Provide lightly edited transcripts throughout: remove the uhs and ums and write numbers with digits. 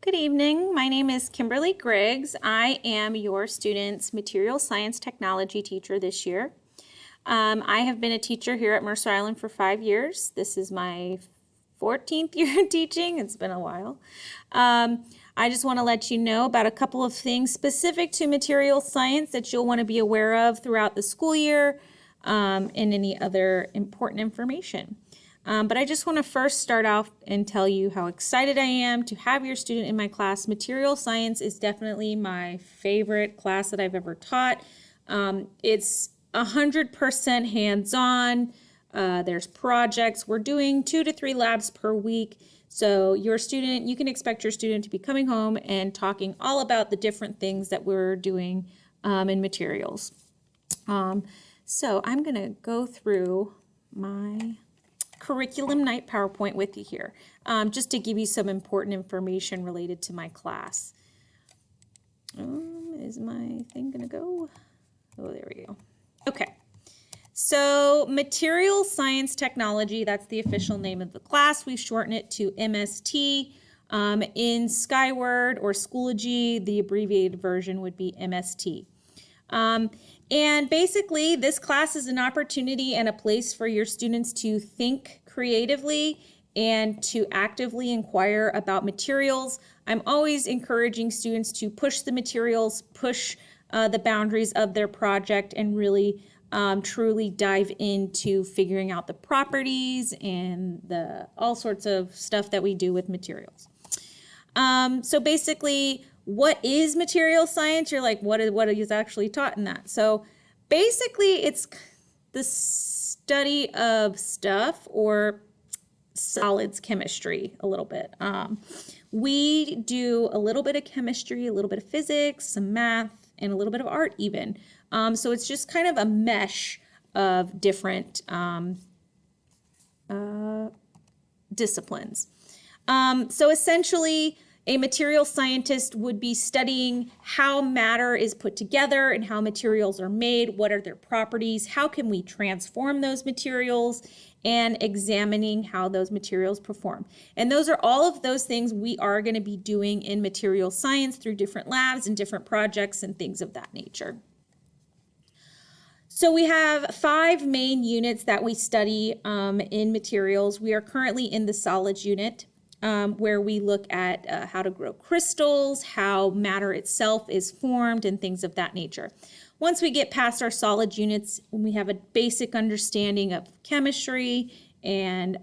Good evening. My name is Kimberly Griggs. I am your student's material science technology teacher this year. I have been a teacher here at Mercer Island for 5 years. This is my 14th year teaching. It's been a while. I just want to let you know about a couple of things specific to material science that you'll want to be aware of throughout the school year and any other important information. But I just want to first start off and tell you how excited I am to have your student in my class. Material science is definitely my favorite class that I've ever taught. It's 100% hands-on. There's projects. We're doing 2 to 3 labs per week. So you can expect your student to be coming home and talking all about the different things that we're doing in materials. So I'm going to go through my curriculum night PowerPoint with you here, just to give you some important information related to my class. Is my thing gonna go? Oh, there we go. Okay, so material science technology, that's the official name of the class. We shorten it to MST. In Skyward or Schoology, the abbreviated version would be MST. And basically, this class is an opportunity and a place for your students to think creatively and to actively inquire about materials. I'm always encouraging students to push the materials, push the boundaries of their project, and really truly dive into figuring out the properties and all sorts of stuff that we do with materials. So basically, what is material science? You're like, what is actually taught in that? So basically, it's the study of stuff or solids chemistry a little bit. We do a little bit of chemistry, a little bit of physics, some math, and a little bit of art even. So it's just kind of a mesh of different disciplines. So essentially, a material scientist would be studying how matter is put together and how materials are made, what are their properties, how can we transform those materials, and examining how those materials perform. And those are all of those things we are going to be doing in material science through different labs and different projects and things of that nature. So we have 5 main units that we study in materials. We are currently in the solids unit, where we look at how to grow crystals, how matter itself is formed, and things of that nature. Once we get past our solid units, when we have a basic understanding of chemistry and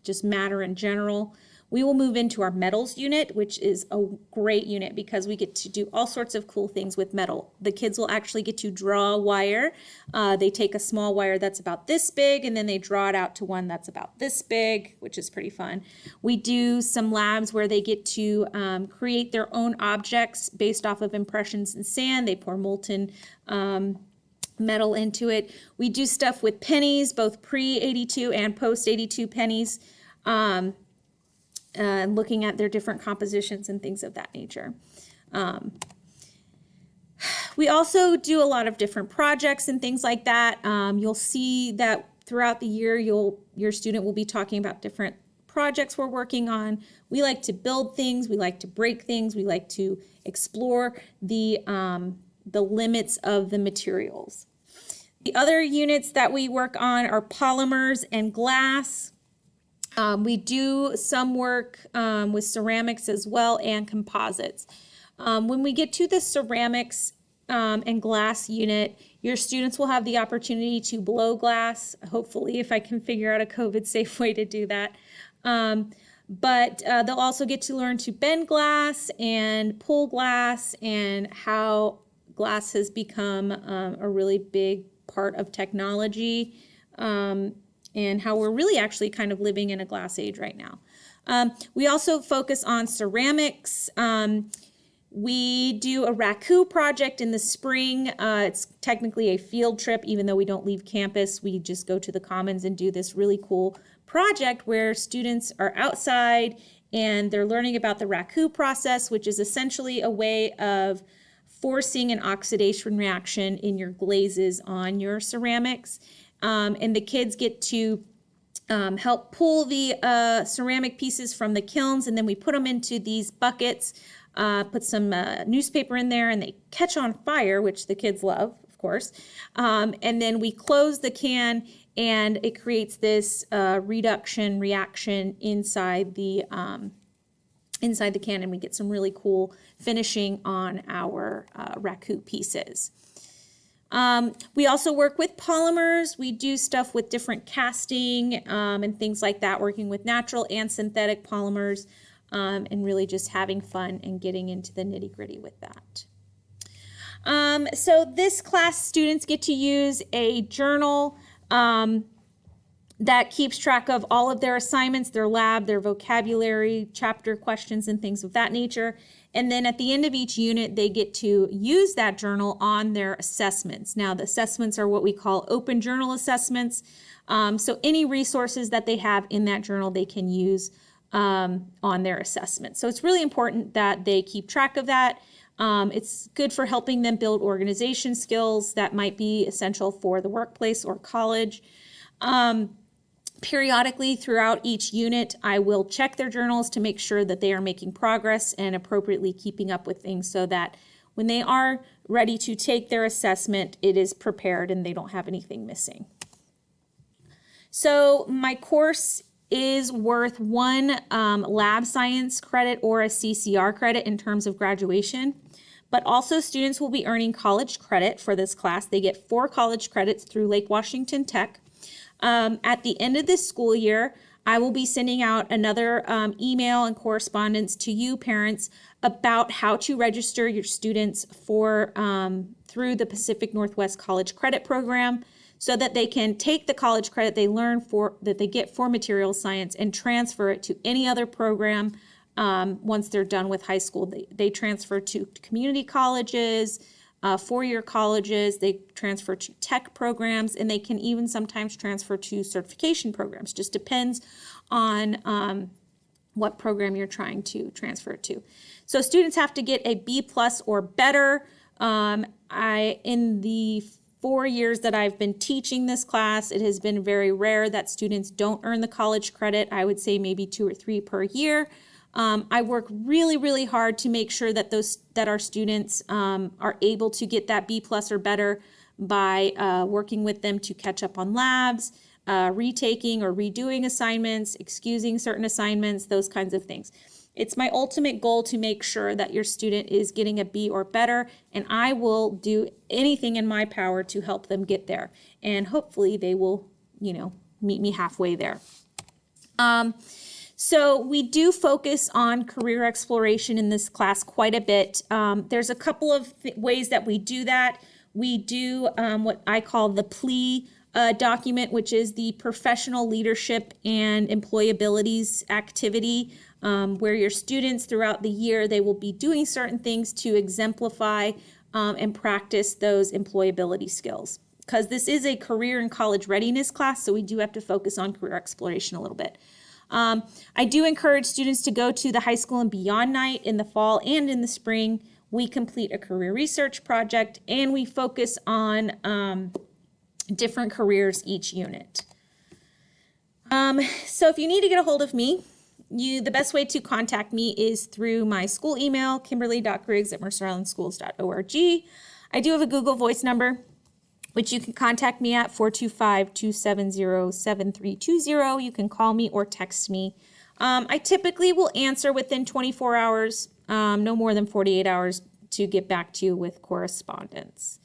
just matter in general, we will move into our metals unit, which is a great unit because we get to do all sorts of cool things with metal. The kids will actually get to draw a wire. They take a small wire that's about this big, and then they draw it out to one that's about this big, which is pretty fun. We do some labs where they get to create their own objects based off of impressions in sand. They pour molten metal into it. We do stuff with pennies, both pre-82 and post-82 pennies. Looking at their different compositions and things of that nature. We also do a lot of different projects and things like that. You'll see that throughout the year, your student will be talking about different projects we're working on. We like to build things, we like to break things, we like to explore the limits of the materials. The other units that we work on are polymers and glass. We do some work with ceramics as well and composites. When we get to the ceramics and glass unit, your students will have the opportunity to blow glass, hopefully, if I can figure out a COVID-safe way to do that. But they'll also get to learn to bend glass and pull glass and how glass has become a really big part of technology. And how we're really actually kind of living in a glass age right now. We also focus on ceramics. We do a raku project in the spring. It's technically a field trip, even though we don't leave campus. We just go to the commons and do this really cool project where students are outside and they're learning about the raku process, which is essentially a way of forcing an oxidation reaction in your glazes on your ceramics. And the kids get to help pull the ceramic pieces from the kilns, and then we put them into these buckets, put some newspaper in there, and they catch on fire, which the kids love, of course. And then we close the can, and it creates this reduction reaction inside the can, and we get some really cool finishing on our raku pieces. We also work with polymers. We do stuff with different casting and things like that, working with natural and synthetic polymers, and really just having fun and getting into the nitty-gritty with that. So this class, students get to use a journal that keeps track of all of their assignments, their lab, their vocabulary, chapter questions, and things of that nature. And then at the end of each unit, they get to use that journal on their assessments. Now, the assessments are what we call open journal assessments. So any resources that they have in that journal, they can use on their assessment. So it's really important that they keep track of that. It's good for helping them build organization skills that might be essential for the workplace or college. Periodically throughout each unit, I will check their journals to make sure that they are making progress and appropriately keeping up with things so that when they are ready to take their assessment, it is prepared and they don't have anything missing. So my course is worth one lab science credit or a CCR credit in terms of graduation, but also students will be earning college credit for this class. They get 4 college credits through Lake Washington Tech. At the end of this school year, I will be sending out another email and correspondence to you parents about how to register your students for through the Pacific Northwest College Credit Program so that they can take the college credit they learn that they get for material science and transfer it to any other program once they're done with high school. They transfer to community colleges, 4-year colleges, they transfer to tech programs, and they can even sometimes transfer to certification programs. Just depends on what program you're trying to transfer it to. So students have to get a B+ or better. In the 4 years that I've been teaching this class, it has been very rare that students don't earn the college credit. I would say maybe 2 or 3 per year. I work really, really hard to make sure that our students are able to get that B+ or better by working with them to catch up on labs, retaking or redoing assignments, excusing certain assignments, those kinds of things. It's my ultimate goal to make sure that your student is getting a B or better, and I will do anything in my power to help them get there. And hopefully they will, meet me halfway there. So we do focus on career exploration in this class quite a bit. There's a couple of ways that we do that. We do what I call the PLEA document, which is the Professional Leadership and Employabilities activity, where your students throughout the year, they will be doing certain things to exemplify and practice those employability skills. Because this is a career and college readiness class, so we do have to focus on career exploration a little bit. I do encourage students to go to the High School and Beyond Night in the fall and in the spring. We complete a career research project and we focus on different careers each unit. So if you need to get a hold of me, the best way to contact me is through my school email, kimberly.griggs@mercerislandschools.org. I do have a Google Voice number, which you can contact me at 425-270-7320. You can call me or text me. I typically will answer within 24 hours, no more than 48 hours to get back to you with correspondence.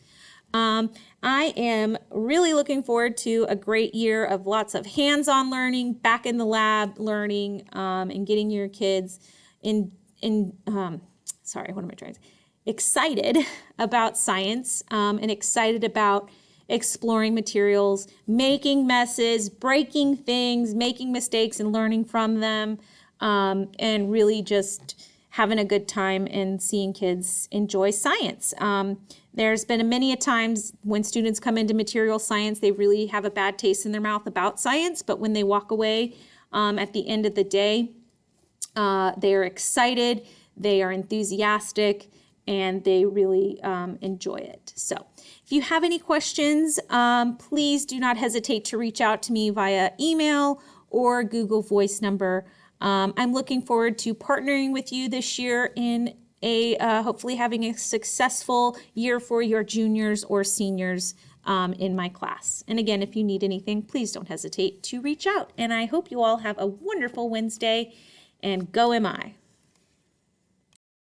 I am really looking forward to a great year of lots of hands-on learning, back in the lab learning, and getting your kids excited about science and excited about exploring materials, making messes, breaking things, making mistakes and learning from them, and really just having a good time and seeing kids enjoy science. There's been many a times when students come into material science, they really have a bad taste in their mouth about science, but when they walk away at the end of the day, they are excited, they are enthusiastic, and they really enjoy it. So if you have any questions, please do not hesitate to reach out to me via email or Google Voice number. I'm looking forward to partnering with you this year in hopefully having a successful year for your juniors or seniors in my class. And again, if you need anything, please don't hesitate to reach out. And I hope you all have a wonderful Wednesday, and go MI.